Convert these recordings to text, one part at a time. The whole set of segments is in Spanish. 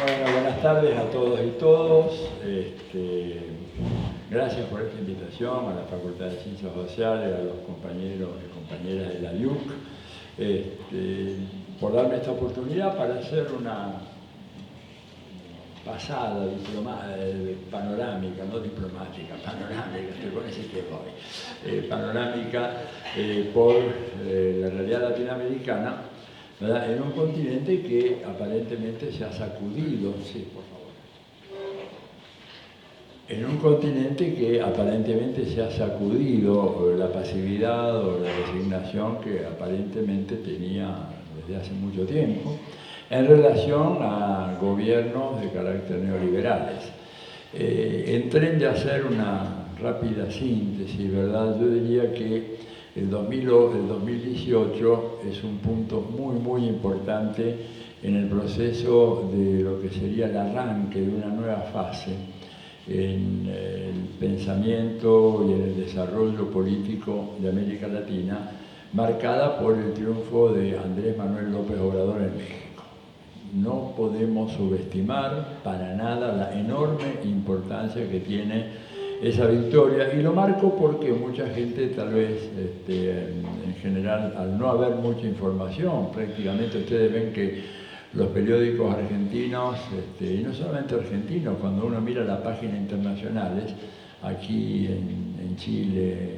Bueno, buenas tardes a todos y todos. Gracias por esta invitación a la Facultad de Ciencias Sociales, a los compañeros y compañeras de la IUC, por darme esta oportunidad para hacer una pasada panorámica, no diplomática, panorámica, estoy con ese tema hoy, panorámica por la realidad latinoamericana, ¿verdad? En un continente que aparentemente se ha sacudido, sí, por favor. En un continente que aparentemente se ha sacudido la pasividad o la resignación que aparentemente tenía desde hace mucho tiempo en relación a gobiernos de carácter neoliberales. En tren de hacer una rápida síntesis, ¿verdad? Yo diría que el 2018 es un punto muy importante en el proceso de lo que sería el arranque de una nueva fase en el pensamiento y en el desarrollo político de América Latina, marcada por el triunfo de Andrés Manuel López Obrador en México. No podemos subestimar para nada la enorme importancia que tiene esa victoria, y lo marco porque mucha gente tal vez, en general, al no haber mucha información, prácticamente ustedes ven que los periódicos argentinos, y no solamente argentinos, cuando uno mira las páginas internacionales, aquí en Chile,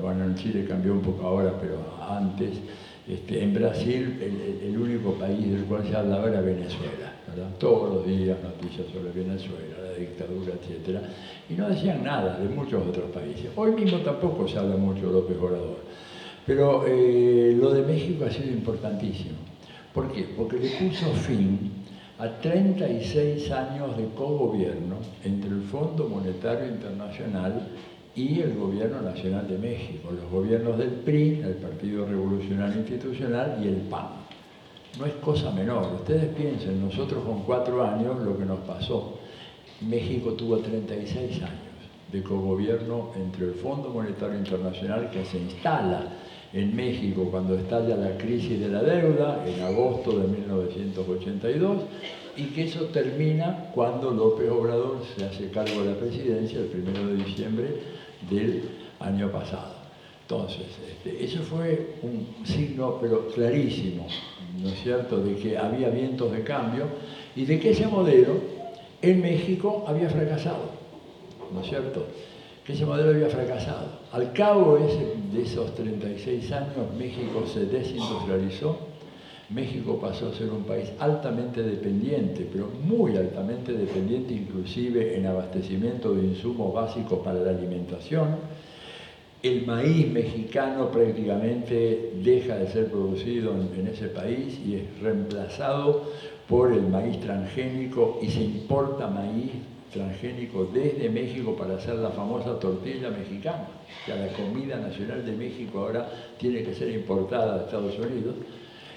bueno, en Chile cambió un poco ahora, pero antes, en Brasil, el único país del cual se hablaba era Venezuela, ¿verdad? Todos los días noticias sobre Venezuela, la dictadura, etc. Y no decían nada de muchos otros países. Hoy mismo tampoco se habla mucho de López Obrador. Pero lo de México ha sido importantísimo. ¿Por qué? Porque le puso fin a 36 años de cogobierno entre el Fondo Monetario Internacional y el Gobierno Nacional de México, los gobiernos del PRI, el Partido Revolucionario Institucional, y el PAN. No es cosa menor. Ustedes piensen, nosotros con 4 años lo que nos pasó. México tuvo 36 años de cogobierno entre el Fondo Monetario Internacional, que se instala en México cuando estalla la crisis de la deuda en agosto de 1982, y que eso termina cuando López Obrador se hace cargo de la presidencia el 1 de diciembre del año pasado. Entonces, eso fue un signo, pero clarísimo, ¿no es cierto?, de que había vientos de cambio y de que ese modelo en México había fracasado, ¿no es cierto?, que ese modelo había fracasado. Al cabo de esos 36 años, México se desindustrializó. México pasó a ser un país altamente dependiente, pero muy altamente dependiente, inclusive en abastecimiento de insumos básicos para la alimentación. El maíz mexicano prácticamente deja de ser producido en ese país y es reemplazado por el maíz transgénico, y se importa maíz transgénico desde México para hacer la famosa tortilla mexicana. O sea, la comida nacional de México ahora tiene que ser importada de Estados Unidos.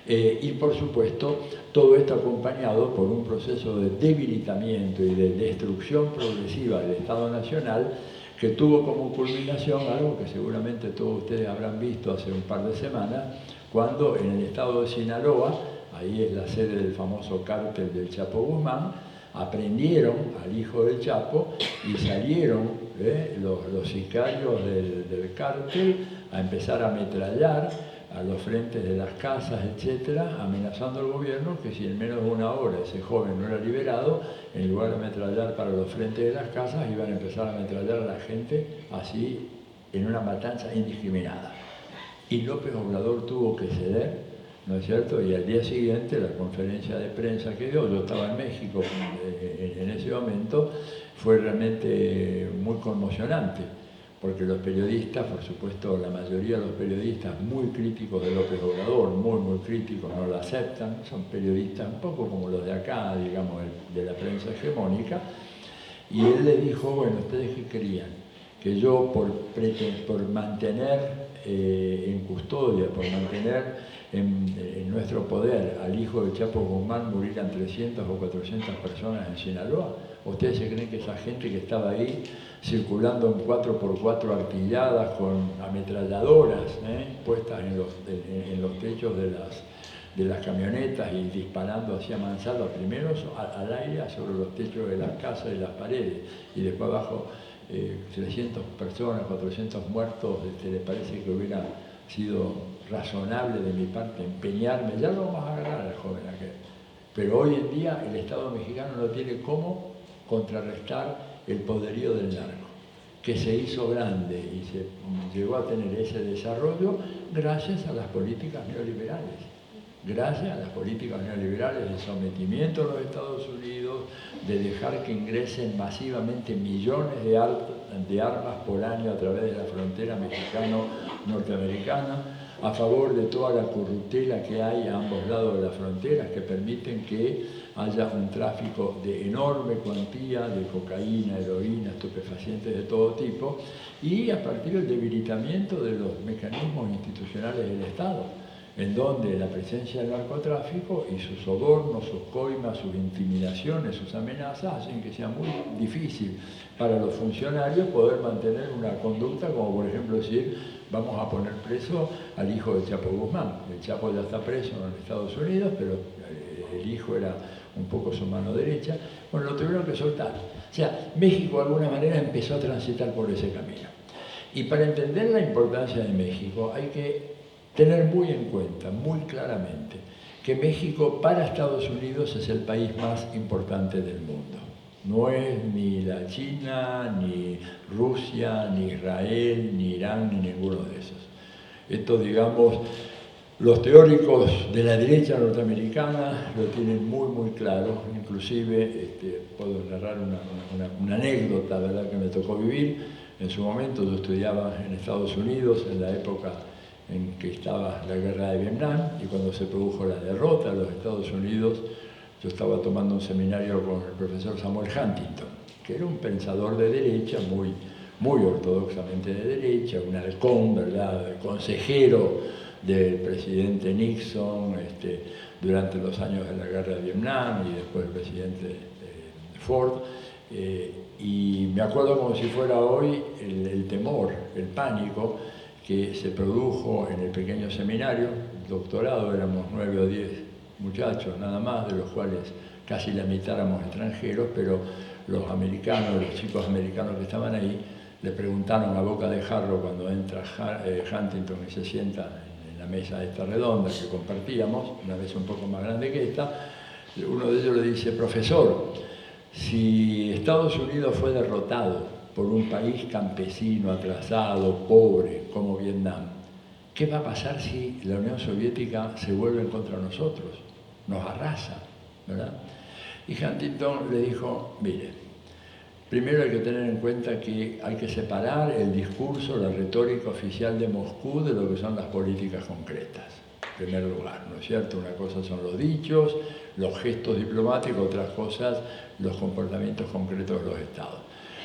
Y por supuesto, todo esto acompañado por un proceso de debilitamiento y de destrucción progresiva del Estado Nacional, que tuvo como culminación algo que seguramente todos ustedes habrán visto hace un par de semanas, cuando en el estado de Sinaloa, ahí es la sede del famoso cártel del Chapo Guzmán, aprendieron al hijo del Chapo y salieron los sicarios del cártel a empezar a ametrallar a los frentes de las casas, etcétera, amenazando al gobierno que si en menos de una hora ese joven no era liberado, en lugar de ametrallar para los frentes de las casas, iban a empezar a ametrallar a la gente así, en una matanza indiscriminada. Y López Obrador tuvo que ceder, ¿no es cierto? Y al día siguiente la conferencia de prensa que dio, yo estaba en México en ese momento, fue realmente muy conmocionante, porque los periodistas, por supuesto, la mayoría de los periodistas muy críticos de López Obrador, muy críticos, no lo aceptan, son periodistas un poco como los de acá, digamos, de la prensa hegemónica, y él le dijo, bueno, ¿ustedes qué querían? Que yo, por mantener en custodia, por mantener en nuestro poder al hijo de Chapo Guzmán, murieran 300 o 400 personas en Sinaloa. ¿Ustedes se creen que esa gente que estaba ahí circulando en 4x4 artilladas con ametralladoras puestas en los techos de las camionetas y disparando hacia mansalva, primero al aire sobre los techos de las casas y las paredes, y después abajo 300 personas, 400 muertos. ¿Le parece que hubiera sido razonable de mi parte empeñarme? Ya lo vamos a agarrar al joven aquel. Pero hoy en día el Estado mexicano no tiene cómo contrarrestar el poderío del narco, que se hizo grande y se llegó a tener ese desarrollo gracias a las políticas neoliberales. Gracias a las políticas neoliberales de sometimiento a los Estados Unidos, de dejar que ingresen masivamente millones de armas por año a través de la frontera mexicano-norteamericana, a favor de toda la corruptela que hay a ambos lados de las fronteras, que permiten que haya un tráfico de enorme cuantía de cocaína, heroína, estupefacientes de todo tipo, y a partir del debilitamiento de los mecanismos institucionales del Estado, en donde la presencia del narcotráfico y sus sobornos, sus coimas, sus intimidaciones, sus amenazas hacen que sea muy difícil para los funcionarios poder mantener una conducta como, por ejemplo, decir: vamos a poner preso al hijo de Chapo Guzmán. El Chapo ya está preso en Estados Unidos, pero el hijo era un poco su mano derecha. Bueno, lo tuvieron que soltar. O sea, México de alguna manera empezó a transitar por ese camino. Y para entender la importancia de México hay que tener muy en cuenta, muy claramente, que México para Estados Unidos es el país más importante del mundo. No es ni la China, ni Rusia, ni Israel, ni Irán, ni ninguno de esos. Esto, digamos, los teóricos de la derecha norteamericana lo tienen muy, muy claro. Inclusive, puedo narrar una anécdota, ¿verdad?, que me tocó vivir. En su momento yo estudiaba en Estados Unidos, en la época en que estaba la guerra de Vietnam, y cuando se produjo la derrota de los Estados Unidos, yo estaba tomando un seminario con el profesor Samuel Huntington, que era un pensador de derecha, muy, muy ortodoxamente de derecha, un halcón, ¿verdad?, consejero del presidente Nixon durante los años de la guerra de Vietnam, y después el presidente Ford. Y me acuerdo como si fuera hoy el temor, el pánico que se produjo en el pequeño seminario, doctorado, éramos 9 o 10 muchachos nada más, de los cuales casi la mitad éramos extranjeros, pero los americanos, los chicos americanos que estaban ahí, le preguntaron a boca de jarro cuando entra Huntington y se sienta en la mesa esta redonda que compartíamos, una vez un poco más grande que esta. Uno de ellos le dice: profesor, si Estados Unidos fue derrotado por un país campesino, atrasado, pobre, como Vietnam, ¿qué va a pasar si la Unión Soviética se vuelve contra nosotros? Nos arrasa, ¿verdad? Y Huntington le dijo: mire, primero hay que tener en cuenta que hay que separar el discurso, la retórica oficial de Moscú de lo que son las políticas concretas. En primer lugar, ¿no es cierto? Una cosa son los dichos, los gestos diplomáticos, otras cosas los comportamientos concretos de los estados.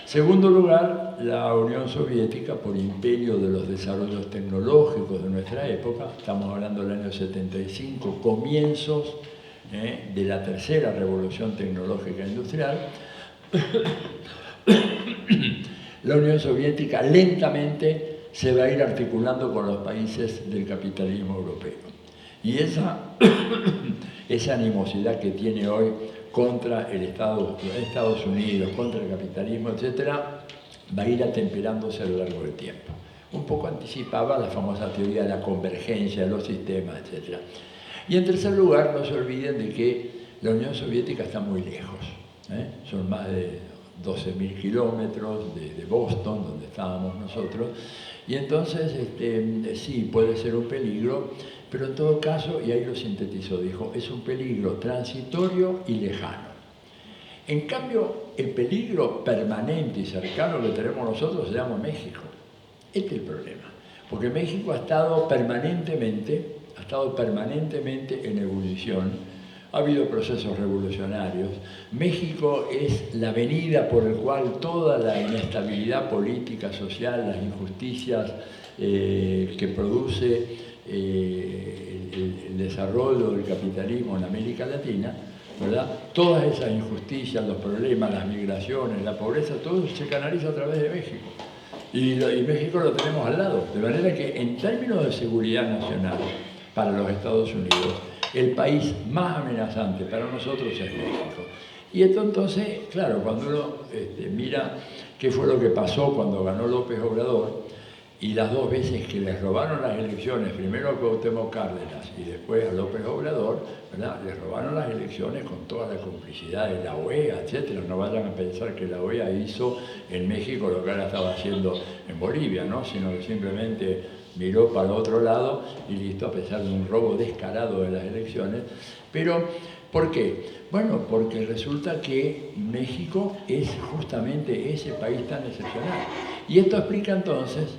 Segundo lugar, la Unión Soviética, por imperio de los desarrollos tecnológicos de nuestra época, estamos hablando del año 75, comienzos de la tercera revolución tecnológica industrial, la Unión Soviética lentamente se va a ir articulando con los países del capitalismo europeo. Y esa animosidad que tiene hoy contra los Estados Unidos, contra el capitalismo, etcétera, va a ir atemperándose a lo largo del tiempo. Un poco anticipaba la famosa teoría de la convergencia de los sistemas, etcétera. Y en tercer lugar, no se olviden de que la Unión Soviética está muy lejos. Son más de 12.000 kilómetros de Boston, donde estábamos nosotros, y entonces sí, puede ser un peligro, pero en todo caso, y ahí lo sintetizó, dijo, es un peligro transitorio y lejano. En cambio, el peligro permanente y cercano que tenemos nosotros se llama México. Este es el problema, porque México ha estado permanentemente en ebullición. Ha habido procesos revolucionarios. México es la avenida por la cual toda la inestabilidad política, social, las injusticias que produce el desarrollo del capitalismo en América Latina, ¿verdad? Todas esas injusticias, los problemas, las migraciones, la pobreza, todo se canaliza a través de México. Y México lo tenemos al lado. De manera que en términos de seguridad nacional para los Estados Unidos, El país más amenazante para nosotros es México. Y esto entonces, claro, cuando uno mira qué fue lo que pasó cuando ganó López Obrador, y las dos veces que les robaron las elecciones, primero a Cuauhtémoc Cárdenas y después a López Obrador, ¿verdad? Les robaron las elecciones con toda la complicidad de la OEA, etcétera. No vayan a pensar que la OEA hizo en México lo que ahora estaba haciendo en Bolivia, ¿no? Sino que simplemente miró para el otro lado y listo, a pesar de un robo descarado de las elecciones. Pero, ¿por qué? Bueno, porque resulta que México es justamente ese país tan excepcional. Y esto explica entonces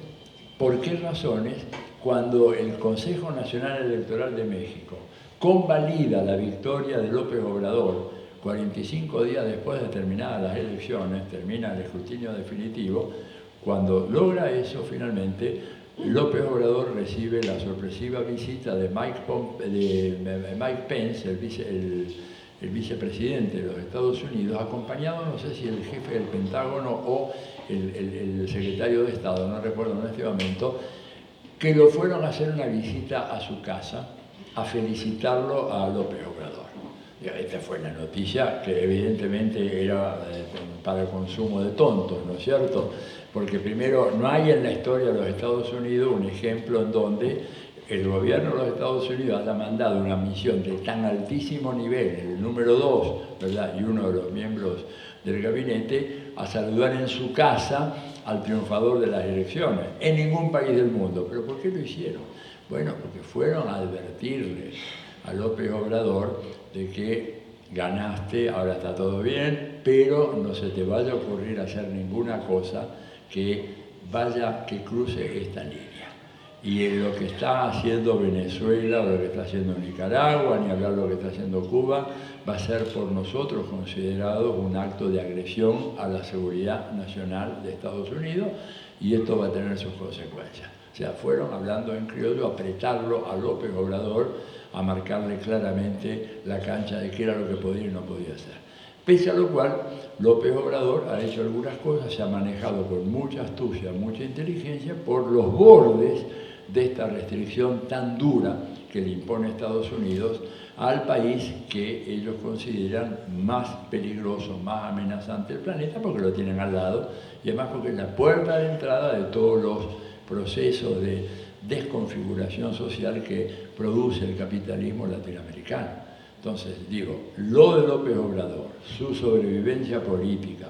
por qué razones cuando el Consejo Nacional Electoral de México convalida la victoria de López Obrador 45 días después de terminadas las elecciones, termina el escrutinio definitivo, cuando logra eso finalmente, López Obrador recibe la sorpresiva visita de Mike Pence, el vicepresidente de los Estados Unidos, acompañado, no sé si el jefe del Pentágono o el secretario de Estado, no recuerdo en este momento, que lo fueron a hacer una visita a su casa a felicitarlo a López Obrador. Esta fue la noticia que evidentemente era para el consumo de tontos, ¿no es cierto? Porque primero, no hay en la historia de los Estados Unidos un ejemplo en donde el gobierno de los Estados Unidos haya mandado una misión de tan altísimo nivel, el número 2, ¿verdad? Y uno de los miembros del gabinete, a saludar en su casa al triunfador de las elecciones, en ningún país del mundo. ¿Pero por qué lo hicieron? Bueno, porque fueron a advertirle a López Obrador de que ganaste, ahora está todo bien, pero no se te vaya a ocurrir hacer ninguna cosa que cruce esta línea. Y en lo que está haciendo Venezuela, o lo que está haciendo Nicaragua, ni hablar de lo que está haciendo Cuba, va a ser por nosotros considerado un acto de agresión a la seguridad nacional de Estados Unidos, y esto va a tener sus consecuencias. O sea, fueron, hablando en criollo, a apretarlo a López Obrador, a marcarle claramente la cancha de qué era lo que podía y no podía hacer. Pese a lo cual, López Obrador ha hecho algunas cosas, se ha manejado con mucha astucia, mucha inteligencia, por los bordes de esta restricción tan dura que le impone Estados Unidos al país que ellos consideran más peligroso, más amenazante del planeta, porque lo tienen al lado, y además porque es la puerta de entrada de todos los procesos de desconfiguración social que produce el capitalismo latinoamericano. Entonces, digo, lo de López Obrador, su sobrevivencia política,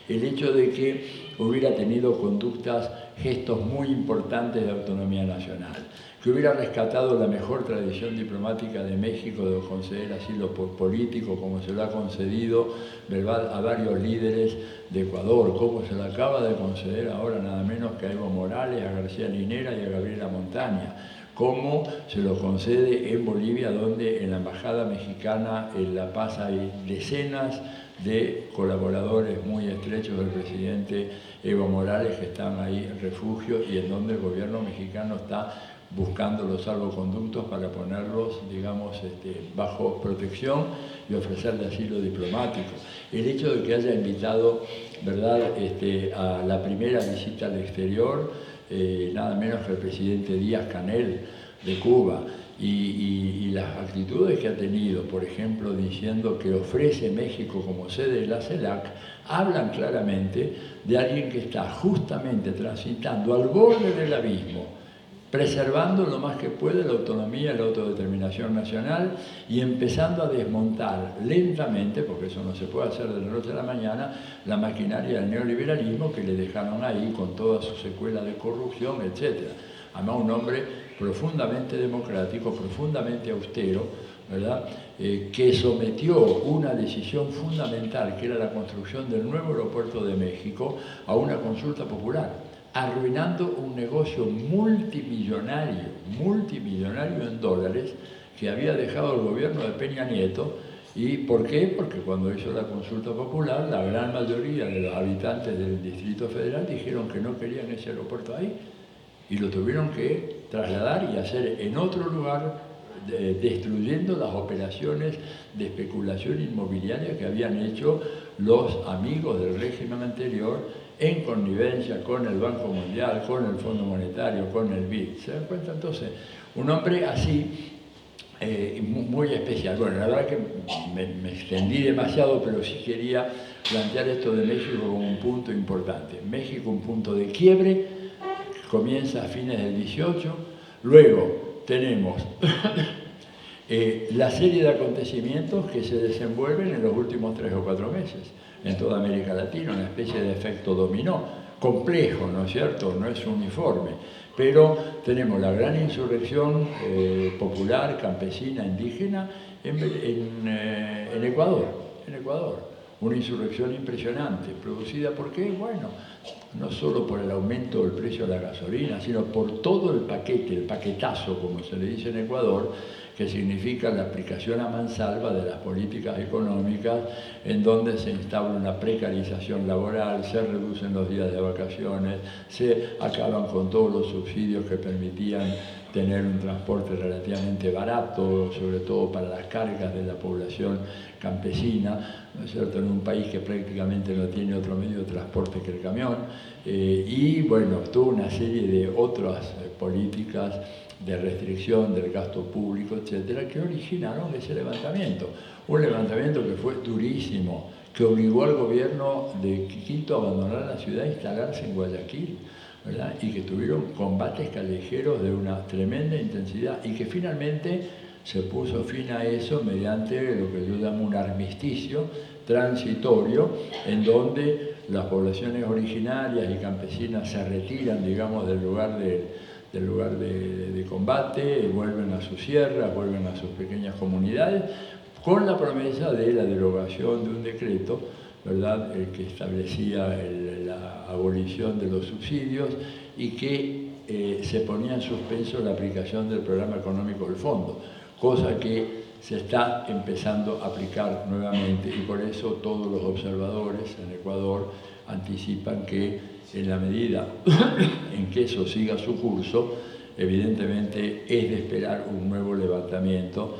el hecho de que hubiera tenido conductas, gestos muy importantes de autonomía nacional, que hubiera rescatado la mejor tradición diplomática de México de conceder asilo político, como se lo ha concedido, ¿verdad?, a varios líderes de Ecuador, como se lo acaba de conceder ahora nada menos que a Evo Morales, a García Linera y a Gabriela Montaña, como se lo concede en Bolivia, donde en la Embajada Mexicana en La Paz hay decenas de colaboradores muy estrechos del presidente Evo Morales que están ahí en refugio, y en donde el gobierno mexicano está buscando los salvoconductos para ponerlos, digamos, bajo protección y ofrecerle asilo diplomático. El hecho de que haya invitado, ¿verdad?, a la primera visita al exterior, nada menos que el presidente Díaz-Canel de Cuba, y las actitudes que ha tenido, por ejemplo, diciendo que ofrece México como sede de la CELAC, hablan claramente de alguien que está justamente transitando al borde del abismo, preservando lo más que puede la autonomía y la autodeterminación nacional, y empezando a desmontar lentamente, porque eso no se puede hacer de la noche a la mañana, la maquinaria del neoliberalismo que le dejaron ahí con toda su secuela de corrupción, etc. Además, un hombre profundamente democrático, profundamente austero, ¿verdad?, que sometió una decisión fundamental, que era la construcción del nuevo aeropuerto de México, a una consulta popular, arruinando un negocio multimillonario en dólares que había dejado el gobierno de Peña Nieto. ¿Y por qué? Porque cuando hizo la consulta popular, la gran mayoría de los habitantes del Distrito Federal dijeron que no querían ese aeropuerto ahí, y lo tuvieron que trasladar y hacer en otro lugar, destruyendo las operaciones de especulación inmobiliaria que habían hecho los amigos del régimen anterior, en connivencia con el Banco Mundial, con el Fondo Monetario, con el BID. ¿Se dan cuenta? Entonces, un hombre así muy especial. Bueno, la verdad que me extendí demasiado, pero sí quería plantear esto de México como un punto importante. México, un punto de quiebre, comienza a fines del 18, luego tenemos la serie de acontecimientos que se desenvuelven en los últimos 3 o 4 meses en toda América Latina, una especie de efecto dominó, complejo, ¿no es cierto?, no es uniforme, pero tenemos la gran insurrección popular, campesina, indígena en Ecuador, una insurrección impresionante, producida ¿por qué? Bueno, no solo por el aumento del precio de la gasolina, sino por todo el paquete, el paquetazo, como se le dice en Ecuador, que significa la aplicación a mansalva de las políticas económicas, en donde se instaura una precarización laboral, se reducen los días de vacaciones, se acaban con todos los subsidios que permitían tener un transporte relativamente barato, sobre todo para las cargas de la población campesina, ¿no es cierto?, en un país que prácticamente no tiene otro medio de transporte que el camión, y bueno, toda una serie de otras políticas de restricción del gasto público, etcétera, que originaron ese levantamiento. Un levantamiento que fue durísimo, que obligó al gobierno de Quito a abandonar la ciudad e instalarse en Guayaquil, ¿verdad? Y que tuvieron combates callejeros de una tremenda intensidad y que finalmente se puso fin a eso mediante lo que yo llamo un armisticio transitorio, en donde las poblaciones originarias y campesinas se retiran, digamos, del lugar de combate, vuelven a sus sierras, vuelven a sus pequeñas comunidades, con la promesa de la derogación de un decreto, ¿verdad?, que establecía la abolición de los subsidios y que se ponía en suspenso la aplicación del programa económico del fondo, cosa que se está empezando a aplicar nuevamente, y por eso todos los observadores en Ecuador anticipan que en la medida en que eso siga su curso, evidentemente es de esperar un nuevo levantamiento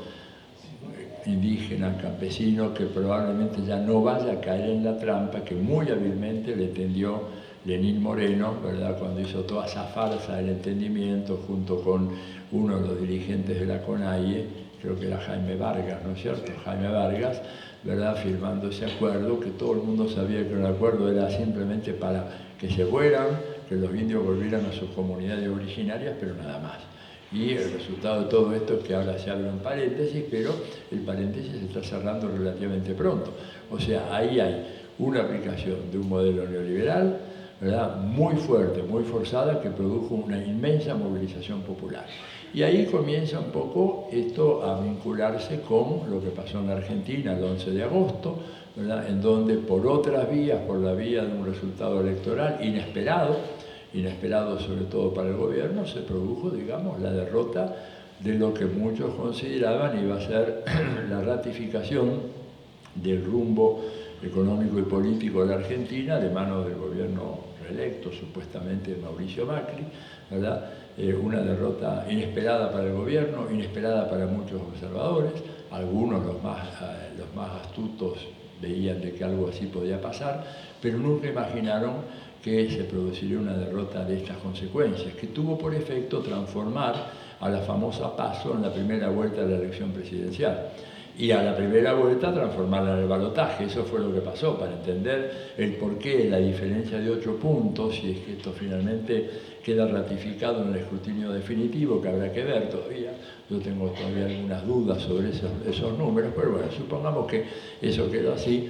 indígena, campesino, que probablemente ya no vaya a caer en la trampa que muy hábilmente le tendió Lenín Moreno, ¿verdad?, cuando hizo toda esa farsa del entendimiento junto con uno de los dirigentes de la CONAIE, creo que era Jaime Vargas, ¿no es cierto?, Jaime Vargas, ¿verdad?, firmando ese acuerdo, que todo el mundo sabía que el acuerdo era simplemente para que se fueran, que los indios volvieran a sus comunidades originarias, pero nada más. Y el resultado de todo esto es que ahora se abre un paréntesis, pero el paréntesis se está cerrando relativamente pronto. O sea, ahí hay una aplicación de un modelo neoliberal, ¿verdad?, muy fuerte, muy forzada, que produjo una inmensa movilización popular. Y ahí comienza un poco esto a vincularse con lo que pasó en Argentina el 11 de agosto, ¿verdad?, en donde por otras vías, por la vía de un resultado electoral inesperado sobre todo para el gobierno, se produjo, digamos, la derrota de lo que muchos consideraban iba a ser la ratificación del rumbo económico y político de la Argentina de manos del gobierno reelecto, supuestamente Mauricio Macri, ¿verdad? Una derrota inesperada para el gobierno, inesperada para muchos observadores, algunos los más astutos veían de que algo así podía pasar, pero nunca imaginaron que se produciría una derrota de estas consecuencias, que tuvo por efecto transformar a la famosa PASO en la primera vuelta de la elección presidencial. Y a la primera vuelta transformarla en el balotaje. Eso fue lo que pasó, para entender el porqué, la diferencia de 8 puntos, y es que esto finalmente queda ratificado en el escrutinio definitivo, que habrá que ver todavía. Yo tengo todavía algunas dudas sobre esos números, pero bueno, supongamos que eso quedó así.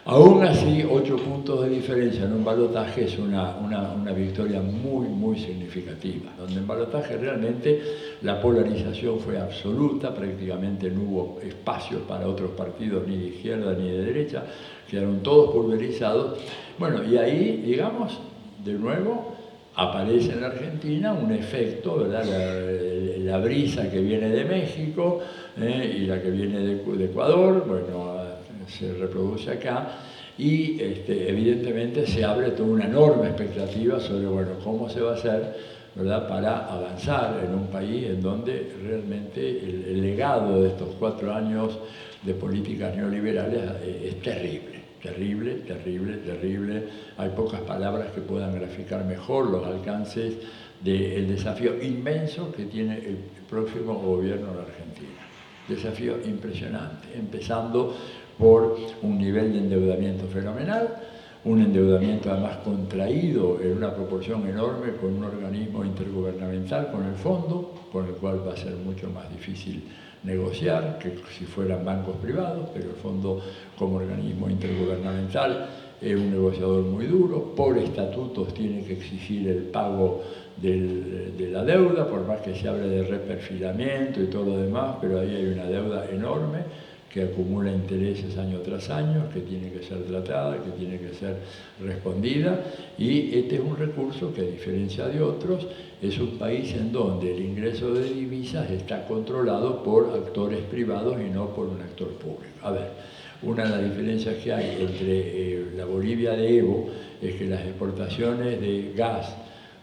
Aún así, 8 puntos de diferencia en un balotaje es una victoria muy, muy significativa, donde en balotaje realmente la polarización fue absoluta, prácticamente no hubo espacios para otros partidos ni de izquierda ni de derecha, quedaron todos pulverizados. Bueno, y ahí, digamos, de nuevo aparece en la Argentina un efecto, ¿verdad?, la brisa que viene de México y la que viene de Ecuador, bueno, se reproduce acá, y evidentemente se abre toda una enorme expectativa sobre, bueno, cómo se va a hacer, ¿verdad?, para avanzar en un país en donde realmente el legado de estos 4 años de políticas neoliberales es terrible, terrible, terrible, terrible. Hay pocas palabras que puedan graficar mejor los alcances del desafío inmenso que tiene el próximo gobierno de Argentina. desafío impresionante, empezando por un nivel de endeudamiento fenomenal, un endeudamiento además contraído en una proporción enorme con un organismo intergubernamental, con el fondo, con el cual va a ser mucho más difícil negociar que si fueran bancos privados, pero el fondo como organismo intergubernamental es un negociador muy duro, por estatutos tiene que exigir el pago de la deuda, por más que se hable de reperfilamiento y todo lo demás, pero ahí hay una deuda enorme que acumula intereses año tras año, que tiene que ser tratada, que tiene que ser respondida, y este es un recurso que, a diferencia de otros, es un país en donde el ingreso de divisas está controlado por actores privados y no por un actor público. A ver, una de las diferencias que hay entre la Bolivia de Evo es que las exportaciones de gas,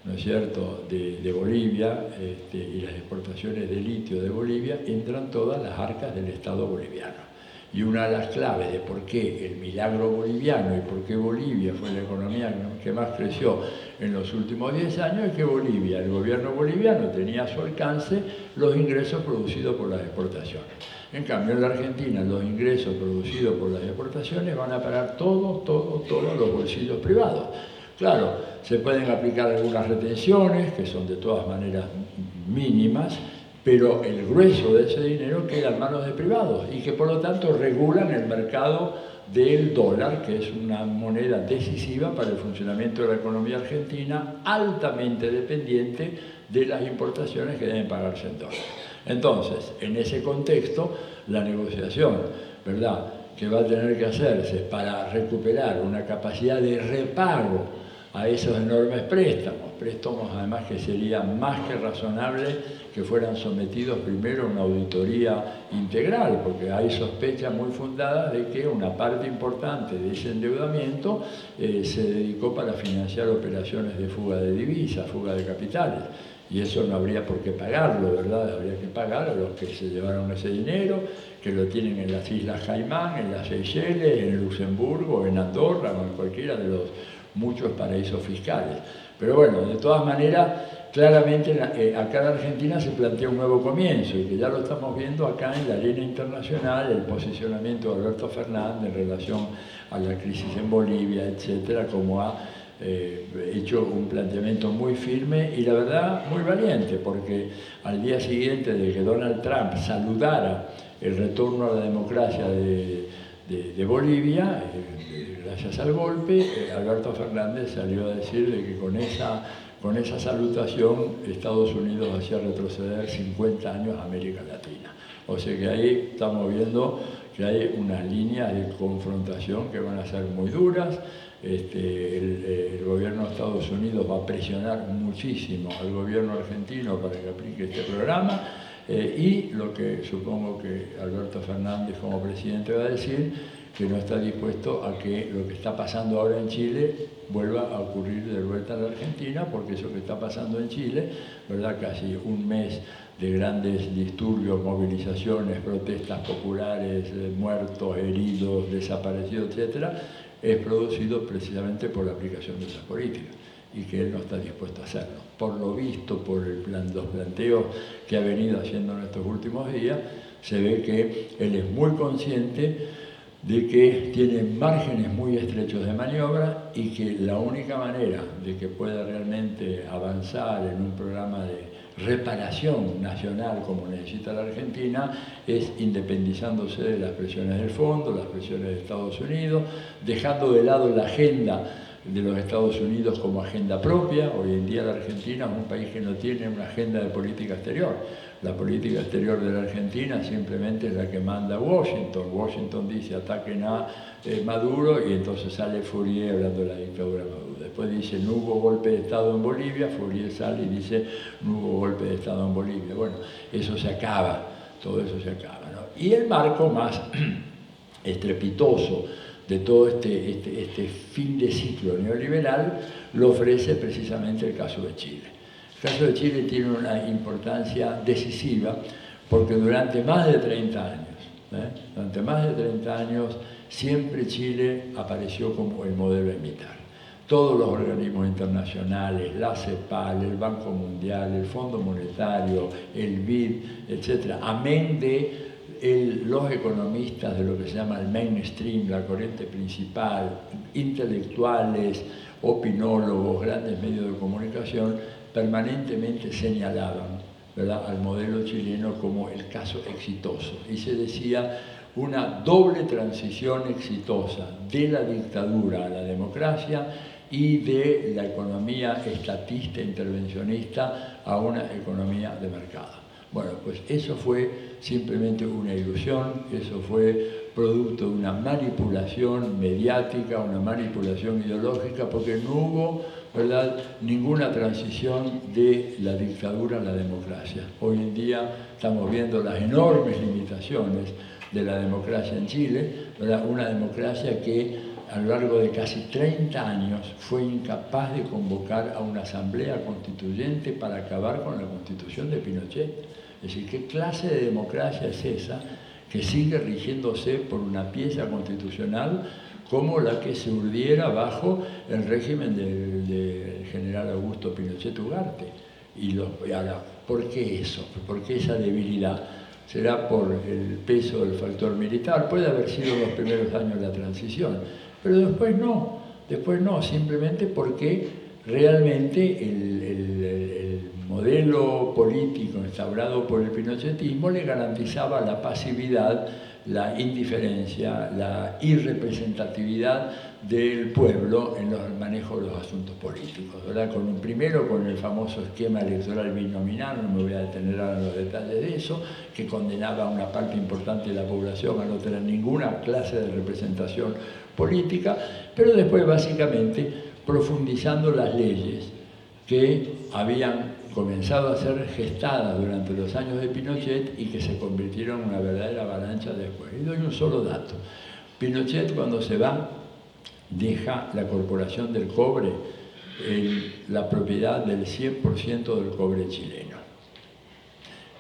¿no es cierto?, de Bolivia y las exportaciones de litio de Bolivia entran todas las arcas del Estado boliviano. Y una de las claves de por qué el milagro boliviano y por qué Bolivia fue la economía que más creció en los últimos 10 años es que Bolivia, el gobierno boliviano tenía a su alcance los ingresos producidos por las exportaciones. En cambio, en la Argentina, los ingresos producidos por las exportaciones van a parar todos los bolsillos privados. Claro, se pueden aplicar algunas retenciones, que son de todas maneras mínimas, pero el grueso de ese dinero queda en manos de privados y que por lo tanto regulan el mercado del dólar, que es una moneda decisiva para el funcionamiento de la economía argentina, altamente dependiente de las importaciones que deben pagarse en dólares. Entonces, en ese contexto, la negociación, ¿verdad?, que va a tener que hacerse para recuperar una capacidad de repago a esos enormes préstamos además que sería más que razonable que fueran sometidos primero a una auditoría integral, porque hay sospechas muy fundadas de que una parte importante de ese endeudamiento se dedicó para financiar operaciones de fuga de divisas, fuga de capitales, y eso no habría por qué pagarlo, ¿verdad? Habría que pagar a los que se llevaron ese dinero, que lo tienen en las Islas Caimán, en las Seychelles, en Luxemburgo, en Andorra o en cualquiera de los muchos paraísos fiscales. Pero bueno, de todas maneras, claramente acá en Argentina se plantea un nuevo comienzo y que ya lo estamos viendo acá en la arena internacional, el posicionamiento de Alberto Fernández en relación a la crisis en Bolivia, etcétera, como ha hecho un planteamiento muy firme y la verdad muy valiente, porque al día siguiente de que Donald Trump saludara el retorno a la democracia de Bolivia, gracias al golpe, Alberto Fernández salió a decir de que con esa salutación Estados Unidos hacía retroceder 50 años a América Latina. O sea que ahí estamos viendo que hay unas líneas de confrontación que van a ser muy duras. El gobierno de Estados Unidos va a presionar muchísimo al gobierno argentino para que aplique este programa. Y lo que supongo que Alberto Fernández como presidente va a decir, que no está dispuesto a que lo que está pasando ahora en Chile vuelva a ocurrir de vuelta en la Argentina, porque eso que está pasando en Chile, ¿verdad?, casi un mes de grandes disturbios, movilizaciones, protestas populares, muertos, heridos, desaparecidos, etcétera, es producido precisamente por la aplicación de esas políticas, y que él no está dispuesto a hacerlo. Por lo visto, por los planteos que ha venido haciendo en estos últimos días, se ve que él es muy consciente de que tiene márgenes muy estrechos de maniobra y que la única manera de que pueda realmente avanzar en un programa de reparación nacional como necesita la Argentina es independizándose de las presiones del fondo, las presiones de Estados Unidos, dejando de lado la agenda de los Estados Unidos como agenda propia. Hoy en día la Argentina es un país que no tiene una agenda de política exterior. La política exterior de la Argentina simplemente es la que manda Washington. Washington dice ataquen a Maduro y entonces sale Fourier hablando de la dictadura de Maduro. Después dice no hubo golpe de Estado en Bolivia, Fourier sale y dice no hubo golpe de Estado en Bolivia. Bueno, eso se acaba, todo eso se acaba, ¿no? Y el marco más estrepitoso de todo este fin de ciclo neoliberal lo ofrece precisamente el caso de Chile. El caso de Chile tiene una importancia decisiva porque durante más de 30 años, siempre Chile apareció como el modelo a imitar. Todos los organismos internacionales, la CEPAL, el Banco Mundial, el Fondo Monetario, el BID, etc., amén de los economistas de lo que se llama el mainstream, la corriente principal, intelectuales, opinólogos, grandes medios de comunicación, permanentemente señalaban, ¿verdad?, al modelo chileno como el caso exitoso. Y se decía una doble transición exitosa de la dictadura a la democracia y de la economía estatista, intervencionista, a una economía de mercado. Bueno, pues eso fue simplemente una ilusión, eso fue producto de una manipulación mediática, una manipulación ideológica, porque no hubo, ¿verdad?, ninguna transición de la dictadura a la democracia. Hoy en día estamos viendo las enormes limitaciones de la democracia en Chile, ¿verdad?, una democracia que a lo largo de casi 30 años fue incapaz de convocar a una asamblea constituyente para acabar con la constitución de Pinochet. Es decir, ¿qué clase de democracia es esa que sigue rigiéndose por una pieza constitucional como la que se urdiera bajo el régimen del general Augusto Pinochet Ugarte? Y ahora, ¿por qué eso? ¿Por qué esa debilidad? ¿Será por el peso del factor militar? Puede haber sido los primeros años de la transición, pero después no, simplemente porque realmente el modelo político instaurado por el pinochetismo le garantizaba la pasividad, la indiferencia, la irrepresentatividad del pueblo en el manejo de los asuntos políticos, ¿verdad? Primero con el famoso esquema electoral binominal, no me voy a detener ahora en los detalles de eso, que condenaba a una parte importante de la población a no tener ninguna clase de representación política, pero después básicamente profundizando las leyes que habían comenzado a ser gestadas durante los años de Pinochet y que se convirtieron en una verdadera avalancha después. Y doy un solo dato. Pinochet, cuando se va, deja la Corporación del Cobre la propiedad del 100% del cobre chileno.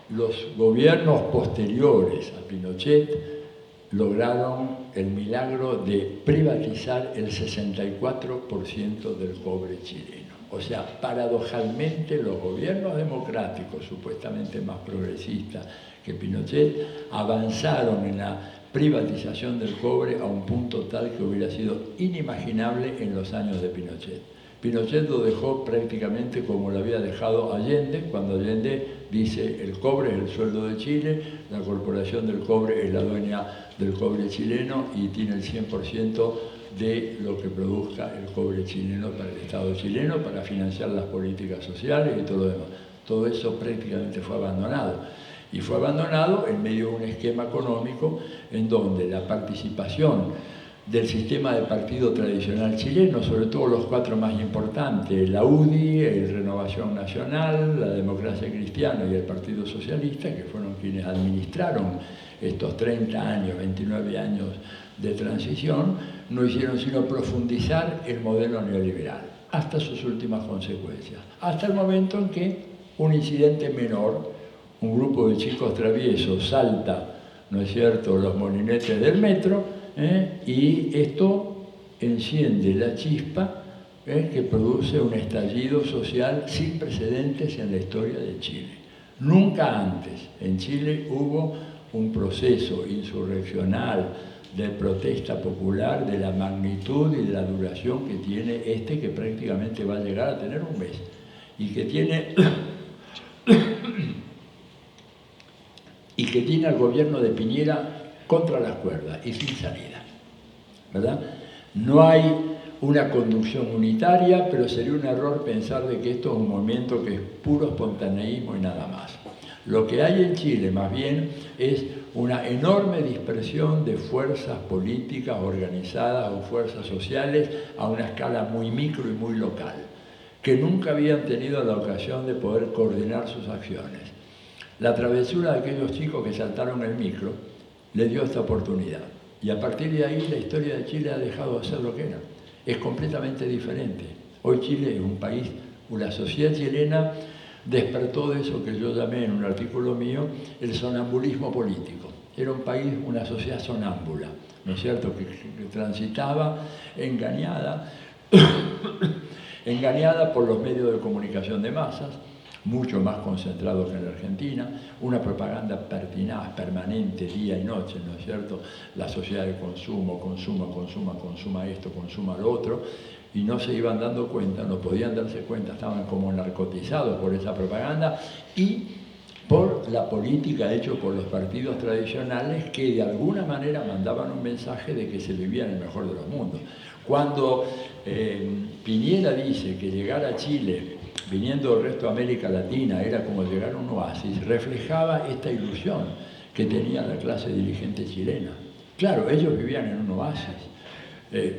Los gobiernos posteriores a Pinochet lograron el milagro de privatizar el 64% del cobre chileno. O sea, paradojalmente los gobiernos democráticos, supuestamente más progresistas que Pinochet, avanzaron en la privatización del cobre a un punto tal que hubiera sido inimaginable en los años de Pinochet. Pinochet lo dejó prácticamente como lo había dejado Allende, cuando Allende dice el cobre es el sueldo de Chile, la Corporación del Cobre es la dueña del cobre chileno y tiene el 100% de lo que produzca el cobre chileno para el Estado chileno, para financiar las políticas sociales y todo lo demás. Todo eso prácticamente fue abandonado. Y fue abandonado en medio de un esquema económico en donde la participación del sistema de partido tradicional chileno, sobre todo los cuatro más importantes, la UDI, el Renovación Nacional, la Democracia Cristiana y el Partido Socialista, que fueron quienes administraron estos 30 años, 29 años de transición, no hicieron sino profundizar el modelo neoliberal hasta sus últimas consecuencias, hasta el momento en que un incidente menor, un grupo de chicos traviesos salta, ¿no es cierto?, los molinetes del metro, y esto enciende la chispa que produce un estallido social sin precedentes en la historia de Chile. Nunca antes en Chile hubo un proceso insurreccional de protesta popular de la magnitud y de la duración que tiene que prácticamente va a llegar a tener un mes, y que tiene al gobierno de Piñera contra las cuerdas y sin salida, ¿verdad? No hay una conducción unitaria, pero sería un error pensar de que esto es un movimiento que es puro espontaneísmo y nada más. Lo que hay en Chile, más bien, es una enorme dispersión de fuerzas políticas organizadas o fuerzas sociales a una escala muy micro y muy local, que nunca habían tenido la ocasión de poder coordinar sus acciones. La travesura de aquellos chicos que saltaron el micro le dio esta oportunidad. Y a partir de ahí la historia de Chile ha dejado de ser lo que era. Es completamente diferente. Hoy Chile es un país, la sociedad chilena despertó de eso que yo llamé en un artículo mío el sonambulismo político. Era un país, una sociedad sonámbula, ¿no es cierto?, que transitaba engañada por los medios de comunicación de masas, mucho más concentrados que en la Argentina, una propaganda pertinaz, permanente, día y noche, ¿no es cierto? La sociedad de consumo, consuma esto, consuma lo otro, y no se iban dando cuenta, no podían darse cuenta, estaban como narcotizados por esa propaganda y por la política hecha por los partidos tradicionales que de alguna manera mandaban un mensaje de que se vivía en el mejor de los mundos. Cuando Piñera dice que llegar a Chile, viniendo del resto de América Latina, era como llegar a un oasis, reflejaba esta ilusión que tenía la clase dirigente chilena. Claro, ellos vivían en un oasis.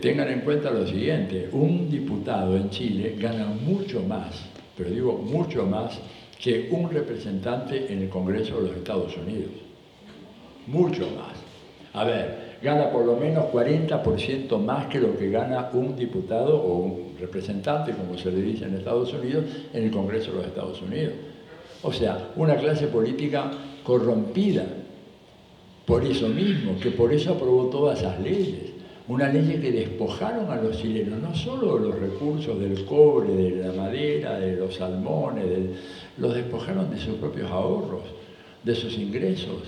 Tengan en cuenta lo siguiente, un diputado en Chile gana mucho más, pero digo mucho más, que un representante en el Congreso de los Estados Unidos. Mucho más. A ver, gana por lo menos 40% más que lo que gana un diputado o un representante, como se le dice en Estados Unidos, en el Congreso de los Estados Unidos. O sea, una clase política corrompida por eso mismo, que por eso aprobó todas esas leyes. Una ley que despojaron a los chilenos, no solo de los recursos del cobre, de la madera, de los salmones, los despojaron de sus propios ahorros, de sus ingresos.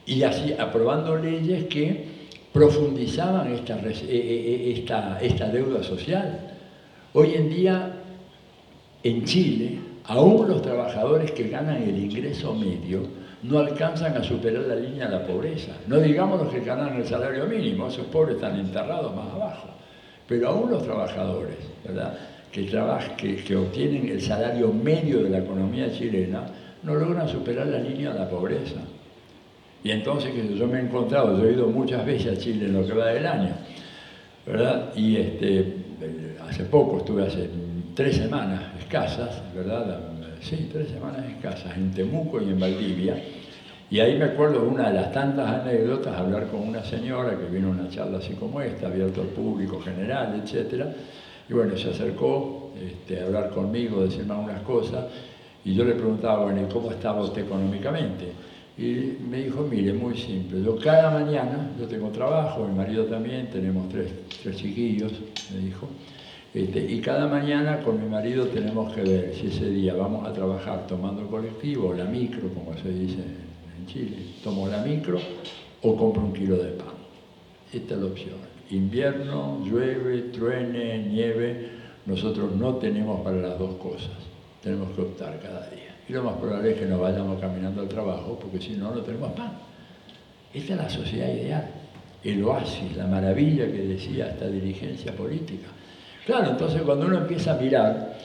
Y así aprobando leyes que profundizaban esta deuda social. Hoy en día, en Chile, aún los trabajadores que ganan el ingreso medio no alcanzan a superar la línea de la pobreza. No digamos los que ganan el salario mínimo, esos pobres están enterrados más abajo. Pero aún los trabajadores, ¿verdad?, que obtienen el salario medio de la economía chilena, no logran superar la línea de la pobreza. Y entonces, que yo me he encontrado, yo he ido muchas veces a Chile en lo que va del año, ¿verdad? Y hace poco, estuve hace 3 semanas escasas, ¿verdad? Sí, 3 semanas escasas, en Temuco y en Valdivia. Y ahí me acuerdo de una de las tantas anécdotas, hablar con una señora que vino a una charla así como esta, abierto al público general, etc. Y bueno, se acercó a hablar conmigo, decirme algunas cosas, y yo le preguntaba, bueno, ¿y cómo estaba usted económicamente? Y me dijo, mire, muy simple, yo cada mañana, yo tengo trabajo, mi marido también, tenemos tres chiquillos, me dijo, y cada mañana con mi marido tenemos que ver si ese día vamos a trabajar tomando el colectivo o la micro, como se dice en Chile, tomo la micro o compro 1 kilo de pan. Esta es la opción. Invierno, llueve, truene, nieve, nosotros no tenemos para las dos cosas, tenemos que optar cada día. Y lo más probable es que nos vayamos caminando al trabajo, porque si no, no tenemos pan. Esta es la sociedad ideal, el oasis, la maravilla que decía esta dirigencia política. Claro, entonces cuando uno empieza a mirar,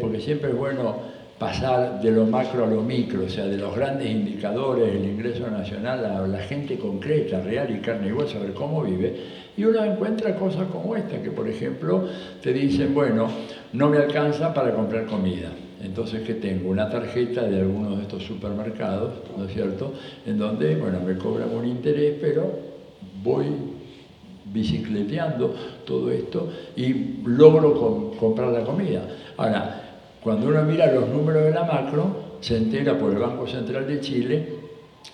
porque siempre es bueno pasar de lo macro a lo micro, o sea, de los grandes indicadores, el ingreso nacional, a la gente concreta, real y carne y hueso, a ver cómo vive, y uno encuentra cosas como esta, que por ejemplo te dicen, bueno, no me alcanza para comprar comida. Entonces, ¿qué tengo? Una tarjeta de algunos de estos supermercados, ¿no es cierto?, en donde, bueno, me cobran un interés, pero voy bicicleteando todo esto y logro comprar la comida. Ahora, cuando uno mira los números de la macro, se entera por el Banco Central de Chile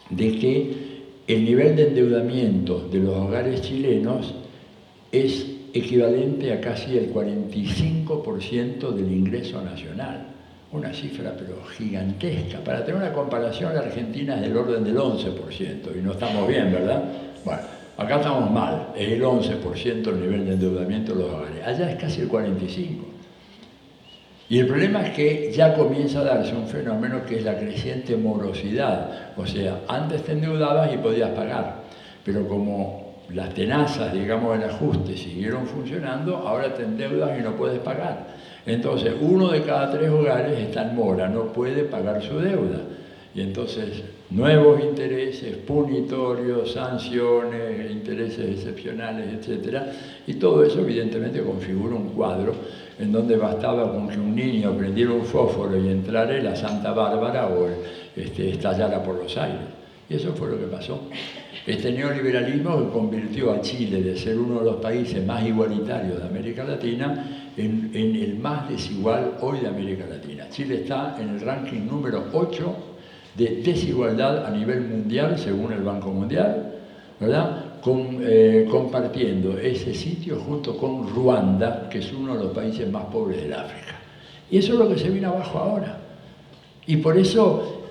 de que el nivel de endeudamiento de los hogares chilenos es equivalente a casi el 45% del ingreso nacional. Una cifra pero gigantesca. Para tener una comparación, la Argentina es del orden del 11%, y no estamos bien, ¿verdad? Bueno, acá estamos mal, es el 11% el nivel de endeudamiento de los hogares. Allá es casi el 45%. Y el problema es que ya comienza a darse un fenómeno que es la creciente morosidad. O sea, antes te endeudabas y podías pagar, pero como las tenazas, digamos, del ajuste siguieron funcionando, ahora te endeudas y no puedes pagar. Entonces, 1 de cada 3 hogares está en mora, no puede pagar su deuda. Y entonces, nuevos intereses, punitorios, sanciones, intereses excepcionales, etc. Y todo eso, evidentemente, configura un cuadro en donde bastaba con que un niño prendiera un fósforo y entrara la Santa Bárbara o estallara por los aires. Y eso fue lo que pasó. Este neoliberalismo que convirtió a Chile de ser uno de los países más igualitarios de América Latina en el más desigual hoy de América Latina. Chile está en el ranking número 8 de desigualdad a nivel mundial, según el Banco Mundial, ¿verdad? Compartiendo ese sitio junto con Ruanda, que es uno de los países más pobres del África. Y eso es lo que se viene abajo ahora. Y por eso,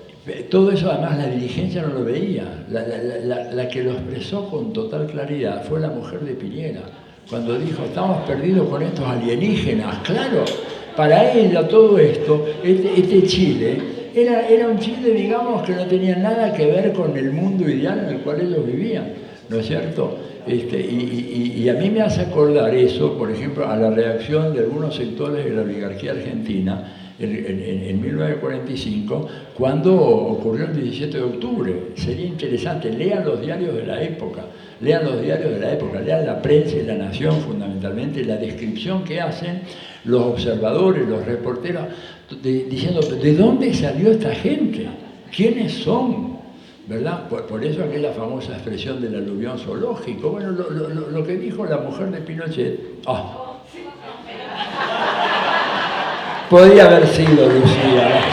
todo eso además la dirigencia no lo veía. La que lo expresó con total claridad fue la mujer de Piñera, cuando dijo, estamos perdidos con estos alienígenas. Claro, para ella todo esto, este Chile, era un Chile, digamos, que no tenía nada que ver con el mundo ideal en el cual ellos vivían, ¿no es cierto? Y a mí me hace acordar eso, por ejemplo, a la reacción de algunos sectores de la oligarquía argentina en 1945, cuando ocurrió el 17 de octubre. Sería interesante, lean los diarios de la época, lean la prensa y La Nación fundamentalmente, la descripción que hacen los observadores, los reporteros, diciendo, ¿de dónde salió esta gente? ¿Quiénes son? ¿Verdad? Por eso aquella famosa expresión del aluvión zoológico. Bueno, lo que dijo la mujer de Pinochet, podía haber sido Lucía.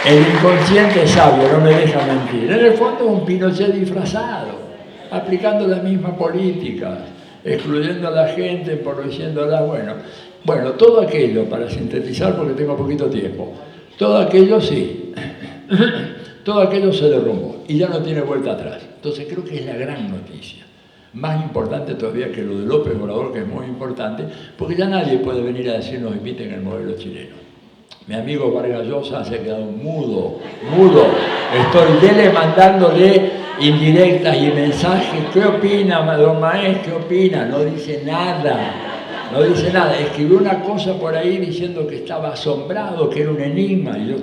El inconsciente sabio no me deja mentir. En el fondo un Pinochet disfrazado, aplicando la misma política, excluyendo a la gente, empobreciéndola. Bueno, todo aquello, para sintetizar porque tengo poquito tiempo, todo aquello sí, todo aquello se derrumbó y ya no tiene vuelta atrás. Entonces creo que es la gran noticia. Más importante todavía que lo de López Obrador, que es muy importante, porque ya nadie puede venir a decirnos imiten el modelo chileno. Mi amigo Vargas Llosa se ha quedado mudo. Estoy mandándole indirectas y mensajes. ¿Qué opina, don Maes? ¿Qué opina? No dice nada. Escribió una cosa por ahí diciendo que estaba asombrado, que era un enigma, y yo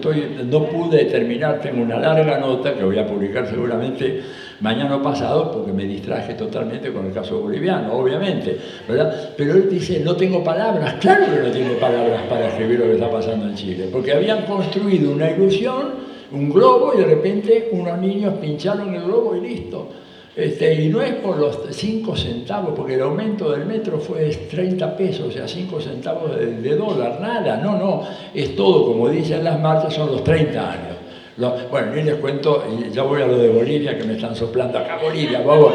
no pude terminar. Tengo una larga nota que voy a publicar seguramente mañana o pasado, porque me distraje totalmente con el caso boliviano, obviamente, ¿verdad? Pero él dice, no tengo palabras. Claro que no tiene palabras para escribir lo que está pasando en Chile, porque habían construido una ilusión, un globo, y de repente unos niños pincharon el globo y listo. Y no es por los 5 centavos, porque el aumento del metro fue 30 pesos, o sea, 5 centavos de dólar, nada, no, es todo, como dicen las marchas, son los 30 años. Bueno, ni les cuento, y ya voy a lo de Bolivia, que me están soplando acá, Bolivia, por favor.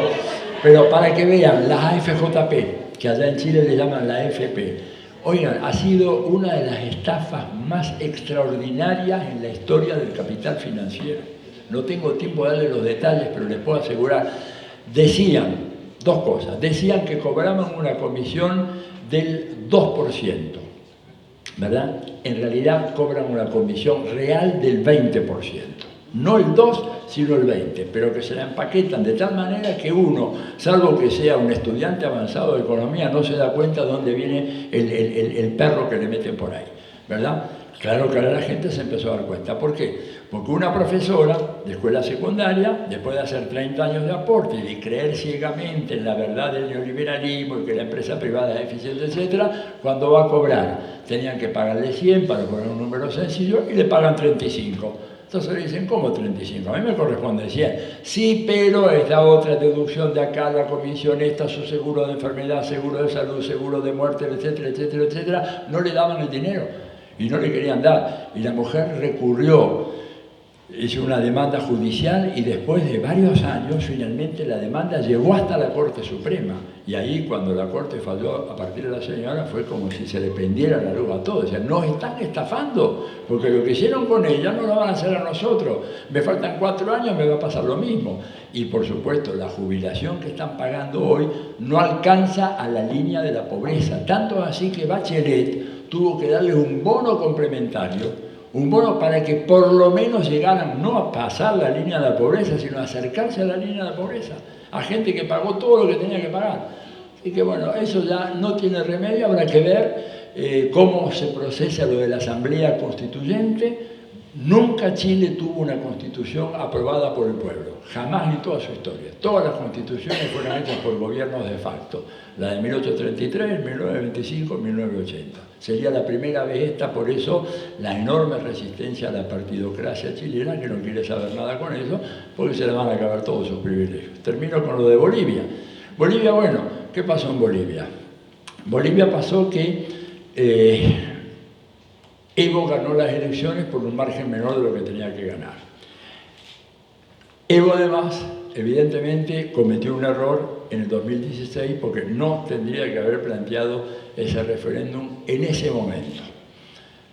Pero para que vean, las AFJP, que allá en Chile le llaman la AFP, oigan, ha sido una de las estafas más extraordinarias en la historia del capital financiero. No tengo tiempo de darle los detalles, pero les puedo asegurar. Decían dos cosas. Decían que cobraban una comisión del 2%, ¿verdad? En realidad cobran una comisión real del 20%. No el 2, sino el 20%, pero que se la empaquetan de tal manera que uno, salvo que sea un estudiante avanzado de economía, no se da cuenta de dónde viene el perro que le meten por ahí, ¿verdad? Claro que ahora la gente se empezó a dar cuenta. ¿Por qué? Porque una profesora de escuela secundaria, después de hacer 30 años de aporte y de creer ciegamente en la verdad del neoliberalismo y que la empresa privada es eficiente, etc., cuando va a cobrar, tenían que pagarle 100 para poner un número sencillo y le pagan 35. Entonces le dicen, ¿cómo 35? A mí me corresponde 100. Sí, pero esta otra deducción de acá, la comisión esta, su seguro de enfermedad, seguro de salud, seguro de muerte, etcétera, etcétera, etcétera, no le daban el dinero y no le querían dar. Y la mujer recurrió, hizo una demanda judicial y después de varios años, finalmente la demanda llegó hasta la Corte Suprema. Y ahí, cuando la Corte falló a partir de la señora, fue como si se le prendiera la luz a todos. Decían, nos están estafando, porque lo que hicieron con ella no lo van a hacer a nosotros. Me faltan 4 años, me va a pasar lo mismo. Y por supuesto, la jubilación que están pagando hoy no alcanza a la línea de la pobreza. Tanto así que Bachelet tuvo que darle un bono complementario, un bono para que por lo menos llegaran no a pasar la línea de la pobreza, sino a acercarse a la línea de la pobreza, a gente que pagó todo lo que tenía que pagar. Así que bueno, eso ya no tiene remedio, habrá que ver cómo se procesa lo de la Asamblea Constituyente. Nunca Chile tuvo una constitución aprobada por el pueblo, jamás en toda su historia. Todas las constituciones fueron hechas por gobiernos de facto, la de 1833, 1925, 1980. Sería la primera vez esta, por eso la enorme resistencia a la partidocracia chilena, que no quiere saber nada con eso, porque se le van a acabar todos sus privilegios. Termino con lo de Bolivia. Bolivia, bueno, ¿qué pasó en Bolivia? Bolivia pasó que Evo ganó las elecciones por un margen menor de lo que tenía que ganar. Evo además evidentemente cometió un error en el 2016 porque no tendría que haber planteado ese referéndum en ese momento.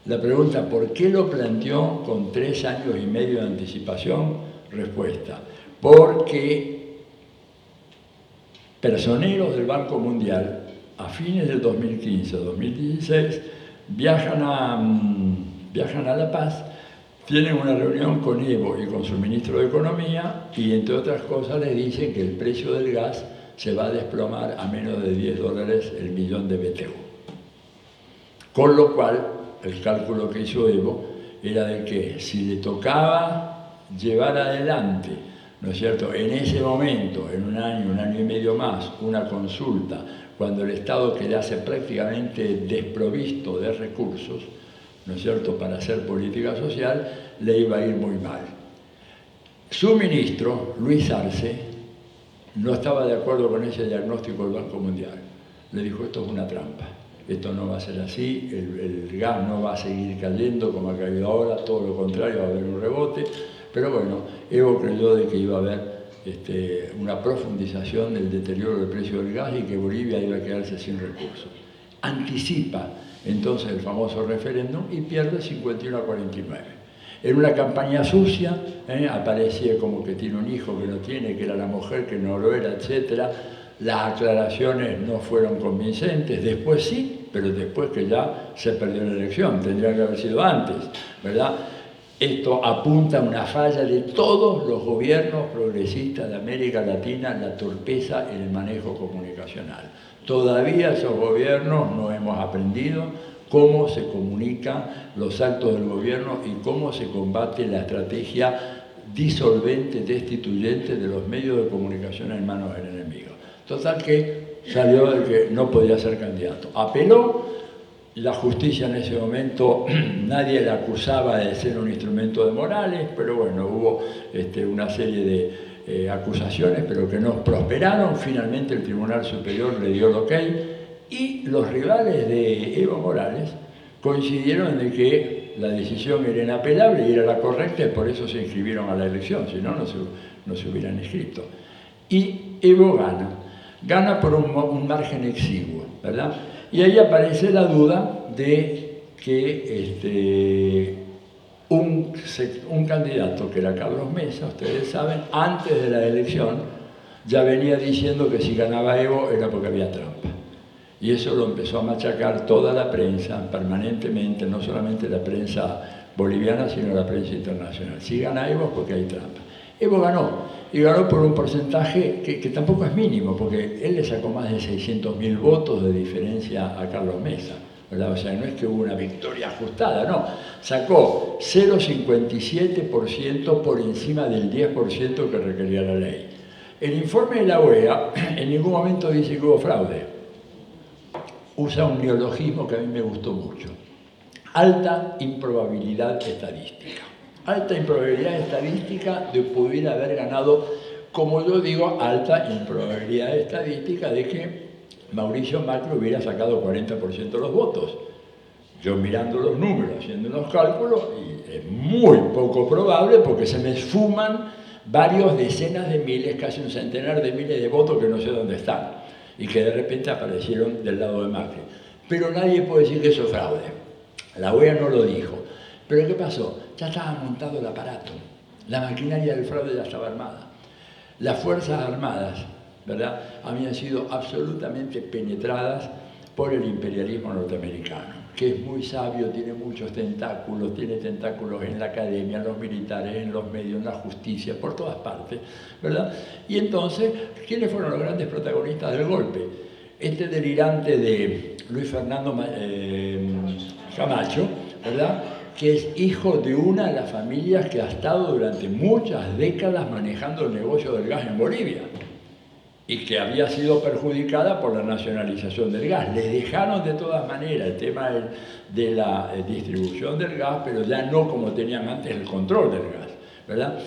La pregunta, ¿por qué lo planteó con 3 años y medio de anticipación? Respuesta, porque personeros del Banco Mundial a fines del 2015-2016 viajan a La Paz, tienen una reunión con Evo y con su ministro de Economía y, entre otras cosas, les dicen que el precio del gas se va a desplomar a menos de $10 el millón de BTU. Con lo cual, el cálculo que hizo Evo era de que si le tocaba llevar adelante, ¿no es cierto?, en ese momento, en un año y medio más, una consulta, cuando el Estado quedase prácticamente desprovisto de recursos, ¿no es cierto?, para hacer política social, le iba a ir muy mal. Su ministro, Luis Arce, no estaba de acuerdo con ese diagnóstico del Banco Mundial. Le dijo, esto es una trampa, esto no va a ser así, el gas no va a seguir cayendo como ha caído ahora, todo lo contrario, va a haber un rebote. Pero bueno, Evo creyó de que iba a haber una profundización del deterioro del precio del gas y que Bolivia iba a quedarse sin recursos. Anticipa entonces el famoso referéndum y pierde 51-49. En una campaña sucia, aparecía como que tiene un hijo que no tiene, que era la mujer que no lo era, etc. Las aclaraciones no fueron convincentes, después sí, pero después que ya se perdió la elección, tendría que haber sido antes, ¿verdad? Esto apunta a una falla de todos los gobiernos progresistas de América Latina, la torpeza en el manejo comunicacional. Todavía esos gobiernos no hemos aprendido cómo se comunican los actos del gobierno y cómo se combate la estrategia disolvente, destituyente de los medios de comunicación en manos del enemigo. Total que salió de que no podía ser candidato. Apeló. La justicia en ese momento, nadie la acusaba de ser un instrumento de Morales, pero bueno, hubo una serie de acusaciones, pero que no prosperaron. Finalmente el Tribunal Superior le dio el ok y los rivales de Evo Morales coincidieron en que la decisión era inapelable y era la correcta y por eso se inscribieron a la elección, si no, no se hubieran inscrito. Y Evo gana por un margen exiguo, ¿verdad? Y ahí aparece la duda de que un candidato que era Carlos Mesa, ustedes saben, antes de la elección ya venía diciendo que si ganaba Evo era porque había trampa. Y eso lo empezó a machacar toda la prensa permanentemente, no solamente la prensa boliviana, sino la prensa internacional. Si gana Evo es porque hay trampa. Evo ganó, y ganó por un porcentaje que tampoco es mínimo, porque él le sacó más de 600.000 votos de diferencia a Carlos Mesa, ¿verdad? O sea, no es que hubo una victoria ajustada, no. Sacó 0,57% por encima del 10% que requería la ley. El informe de la OEA en ningún momento dice que hubo fraude. Usa un neologismo que a mí me gustó mucho. Alta improbabilidad estadística. Alta improbabilidad estadística de poder haber ganado, como yo digo, alta improbabilidad estadística de que Mauricio Macri hubiera sacado 40% de los votos. Yo mirando los números, haciendo unos cálculos, y es muy poco probable porque se me esfuman varios decenas de miles, casi un centenar de miles de votos que no sé dónde están y que de repente aparecieron del lado de Macri. Pero nadie puede decir que eso es fraude. La OEA no lo dijo. ¿Pero qué pasó? Ya estaba montado el aparato. La maquinaria del fraude ya estaba armada. Las Fuerzas Armadas, ¿verdad?, habían sido absolutamente penetradas por el imperialismo norteamericano, que es muy sabio, tiene muchos tentáculos, tiene tentáculos en la academia, en los militares, en los medios, en la justicia, por todas partes, ¿verdad? Y entonces, ¿quiénes fueron los grandes protagonistas del golpe? Este delirante de Luis Fernando Camacho, ¿verdad?, que es hijo de una de las familias que ha estado durante muchas décadas manejando el negocio del gas en Bolivia y que había sido perjudicada por la nacionalización del gas. Les dejaron de todas maneras el tema de la distribución del gas, pero ya no como tenían antes el control del gas, ¿verdad?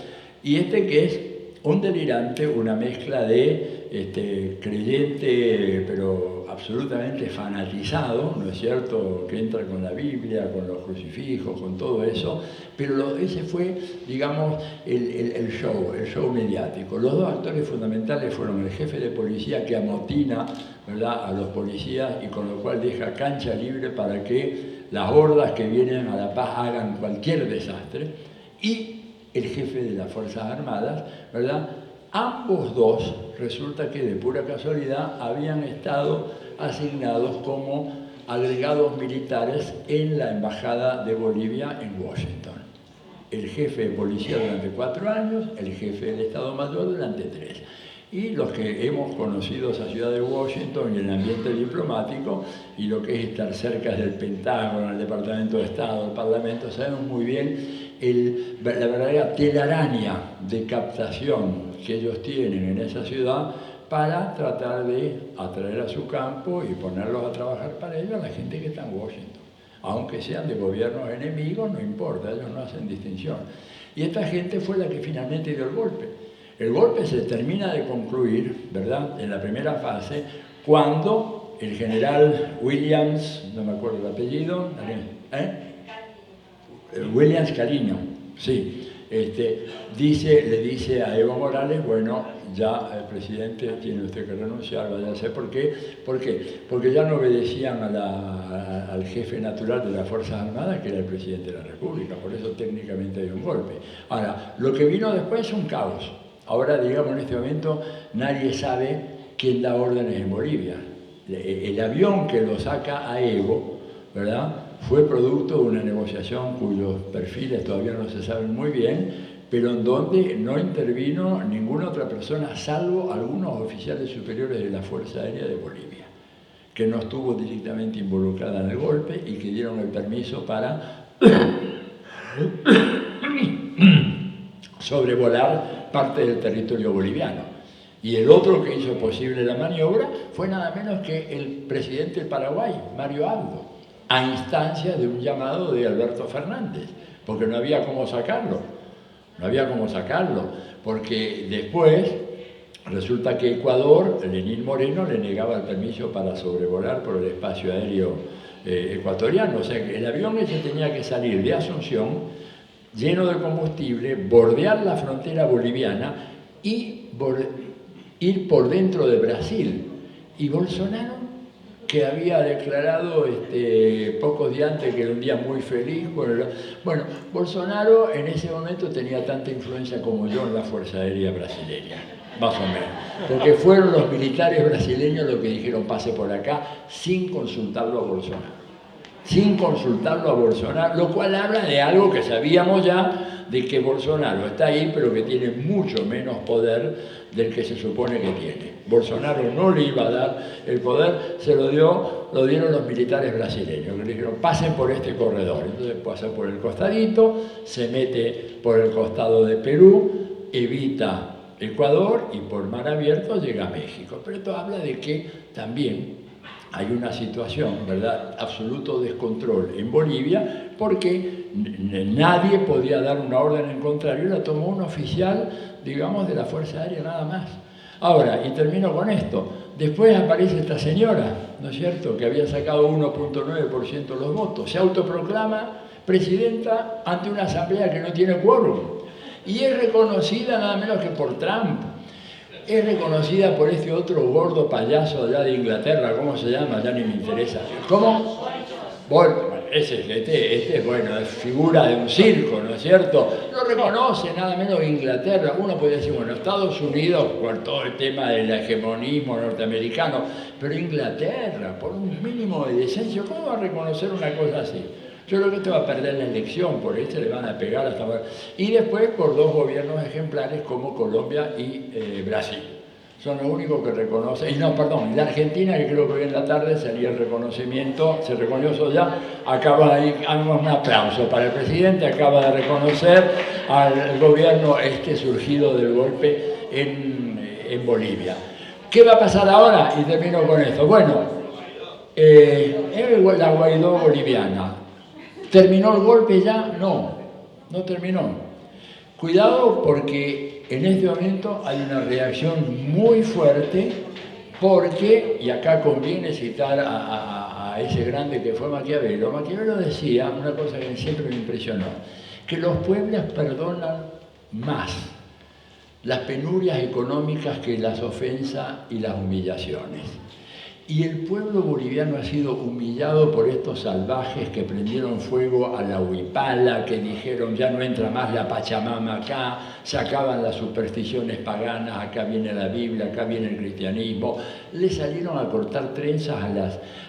Y que es un delirante, una mezcla de creyente, pero absolutamente fanatizado, ¿no es cierto?, que entra con la Biblia, con los crucifijos, con todo eso, pero ese fue, digamos, el show mediático. Los dos actores fundamentales fueron el jefe de policía que amotina, ¿verdad?, a los policías y con lo cual deja cancha libre para que las hordas que vienen a La Paz hagan cualquier desastre, y el jefe de las Fuerzas Armadas, ¿verdad? Ambos dos, resulta que de pura casualidad, habían estado asignados como agregados militares en la Embajada de Bolivia en Washington. El jefe de policía durante 4 años, el jefe del Estado Mayor durante 3. Y los que hemos conocido esa ciudad de Washington y el ambiente diplomático y lo que es estar cerca del Pentágono, el Departamento de Estado, el Parlamento, sabemos muy bien la verdadera telaraña de captación que ellos tienen en esa ciudad para tratar de atraer a su campo y ponerlos a trabajar para ellos a la gente que está en Washington. Aunque sean de gobiernos enemigos, no importa, ellos no hacen distinción. Y esta gente fue la que finalmente dio el golpe. El golpe se termina de concluir, ¿verdad?, en la primera fase, cuando el general Williams, no me acuerdo el apellido, Williams Cariño, sí, le dice a Evo Morales, bueno, ya el presidente tiene usted que renunciar, váyase. ¿Por qué? ¿Por qué? Porque ya no obedecían al jefe natural de las Fuerzas Armadas, que era el presidente de la República, por eso técnicamente hay un golpe. Ahora, lo que vino después es un caos. Ahora, digamos, en este momento nadie sabe quién da órdenes en Bolivia. El avión que lo saca a Evo, ¿verdad?, fue producto de una negociación cuyos perfiles todavía no se saben muy bien, pero en donde no intervino ninguna otra persona, salvo algunos oficiales superiores de la Fuerza Aérea de Bolivia, que no estuvo directamente involucrada en el golpe y que dieron el permiso para sobrevolar parte del territorio boliviano. Y el otro que hizo posible la maniobra fue nada menos que el presidente del Paraguay, Mario Abdo, a instancia de un llamado de Alberto Fernández, porque no había cómo sacarlo. No había cómo sacarlo, porque después resulta que Ecuador, Lenín Moreno, le negaba el permiso para sobrevolar por el espacio aéreo ecuatoriano. O sea que el avión ese tenía que salir de Asunción, lleno de combustible, bordear la frontera boliviana y ir por dentro de Brasil. Y Bolsonaro, que había declarado pocos días antes que era un día muy feliz. Bueno, Bolsonaro en ese momento tenía tanta influencia como yo en la Fuerza Aérea brasileña, más o menos. Porque fueron los militares brasileños los que dijeron pase por acá sin consultarlo a Bolsonaro. Sin consultarlo a Bolsonaro, lo cual habla de algo que sabíamos ya, de que Bolsonaro está ahí, pero que tiene mucho menos poder del que se supone que tiene. Bolsonaro no le iba a dar el poder, lo dieron los militares brasileños, que le dijeron pasen por este corredor. Entonces pasa por el costadito, se mete por el costado de Perú, evita Ecuador y por mar abierto llega a México. Pero esto habla de que también hay una situación, ¿verdad?, absoluto descontrol en Bolivia, porque nadie podía dar una orden en contrario, la tomó un oficial, digamos, de la Fuerza Aérea nada más. Ahora, y termino con esto, después aparece esta señora, ¿no es cierto?, que había sacado 1.9% de los votos, se autoproclama presidenta ante una asamblea que no tiene quórum, y es reconocida nada menos que por Trump. Es reconocida por este otro gordo payaso allá de Inglaterra, ¿cómo se llama? Ya ni me interesa. ¿Cómo? Bueno, este es, bueno, es figura de un circo, ¿no es cierto? Lo reconoce nada menos Inglaterra. Uno puede decir, bueno, Estados Unidos, por todo el tema del hegemonismo norteamericano, pero Inglaterra, por un mínimo de decencia, ¿cómo va a reconocer una cosa así? Yo creo que este va a perder la elección, por este le van a pegar hasta... Y después por 2 gobiernos ejemplares como Colombia y Brasil. Son los únicos que reconocen... Y no, perdón, la Argentina, que creo que hoy en la tarde salía el reconocimiento, se reconoció ya, acaba de ir, un aplauso para el presidente, acaba de reconocer al gobierno surgido del golpe en Bolivia. ¿Qué va a pasar ahora? Y termino con esto. Bueno, la Guaidó boliviana. ¿Terminó el golpe ya? No, no terminó. Cuidado porque en este momento hay una reacción muy fuerte Porque, y acá conviene citar a ese grande que fue Maquiavelo, Maquiavelo decía una cosa que siempre me impresionó, que los pueblos perdonan más las penurias económicas que las ofensas y las humillaciones. Y el pueblo boliviano ha sido humillado por estos salvajes que prendieron fuego a la huipala, que dijeron ya no entra más la Pachamama acá, se acaban las supersticiones paganas, acá viene la Biblia, acá viene el cristianismo. Le salieron a cortar trenzas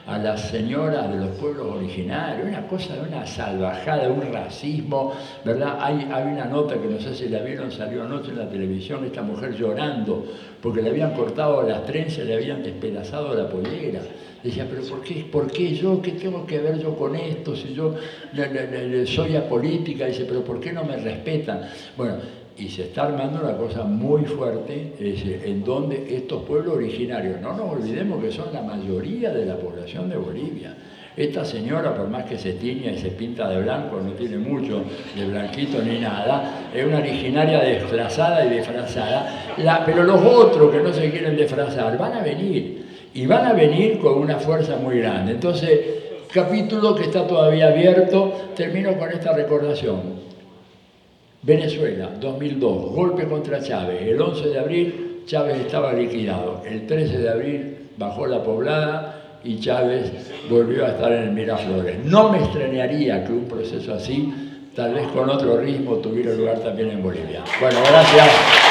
a las señoras de los pueblos originarios, una cosa de una salvajada, un racismo, ¿verdad? Hay una nota que no sé si la vieron, salió anoche en la televisión, esta mujer llorando porque le habían cortado las trenzas, le habían despedazado la pollera. Decía, pero ¿por qué yo? ¿Qué tengo que ver yo con esto? Si yo soy apolítica, dice, pero ¿por qué no me respetan? Bueno, y se está armando una cosa muy fuerte, en donde estos pueblos originarios, no nos olvidemos que son la mayoría de la población de Bolivia. Esta señora, por más que se tiña y se pinta de blanco, no tiene mucho de blanquito ni nada, es una originaria desplazada y disfrazada, pero los otros que no se quieren disfrazar van a venir, y van a venir con una fuerza muy grande. Entonces, capítulo que está todavía abierto, termino con esta recordación. Venezuela, 2002, golpe contra Chávez. El 11 de abril Chávez estaba liquidado. El 13 de abril bajó la poblada y Chávez volvió a estar en el Miraflores. No me extrañaría que un proceso así, tal vez con otro ritmo, tuviera lugar también en Bolivia. Bueno, gracias.